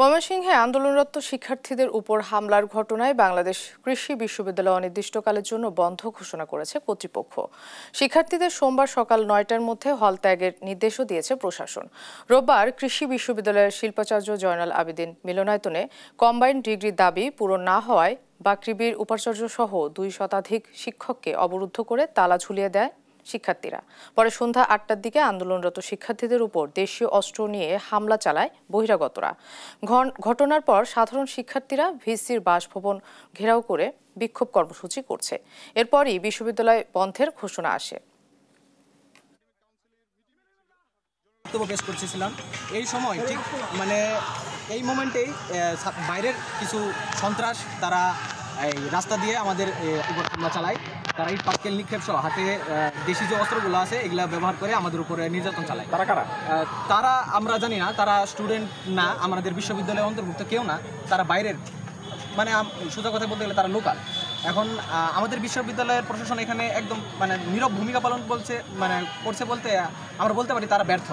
ময়মনসিংহে আন্দোলনরত শিক্ষার্থীদের উপর হামলার ঘটনায় বাংলাদেশ কৃষি বিশ্ববিদ্যালয় অনির্দিষ্টকালের জন্য বন্ধ ঘোষণা করেছে কর্তৃপক্ষ। শিক্ষার্থীদের সোমবার সকাল ৯টার মধ্যে হল ত্যাগের নির্দেশও দিয়েছে প্রশাসন। রোববার কৃষি বিশ্ববিদ্যালয়ের শিল্পাচার্য জয়নাল আবেদিন মিলনায়তনে কম্বাইন্ড ডিগ্রির দাবি পূরণ না হওয়ায় বাকৃবির উপাচার্য সহ ২ শতাধিক শিক্ষককে অবরুদ্ধ করে তালা ঝুলিয়ে দেয় শিক্ষার্থীরা। পরে সন্ধ্যা ৮টার দিকে আন্দোলনরত শিক্ষার্থীদের উপর দেশীয় অস্ত্র নিয়ে হামলা চালায় বহিরাগতরা। ঘটনার পর সাধারণ শিক্ষার্থীরা ভিসির বাসভবন ঘেরাও করে বিক্ষোভ কর্মসূচি করছে। এরপরই বিশ্ববিদ্যালয় বন্ধের ঘোষণা আসে। পেশ করছিলাম এই সময় ঠিক এই মোমেন্টেই বাইরের কিছু সন্ত্রাস তারা এই রাস্তা দিয়ে আমাদের উপর হামলা চালায়। তারা এই পাটকেল নিক্ষেপ সহ হাতে দেশি যে অস্ত্রগুলো আছে এগুলা ব্যবহার করে আমাদের উপরে নির্যাতন চালায়। তারা কারা? তারা আমরা জানি না, তারা স্টুডেন্ট না, আমাদের বিশ্ববিদ্যালয়ের অন্তর্ভুক্ত কেউ না, তারা বাইরের, সোজা কথা বলতে গেলে তারা লোকাল। এখন আমাদের বিশ্ববিদ্যালয়ের প্রশাসন এখানে একদম নীরব ভূমিকা পালন করছে বলতে আমরা বলতে পারি তারা ব্যর্থ।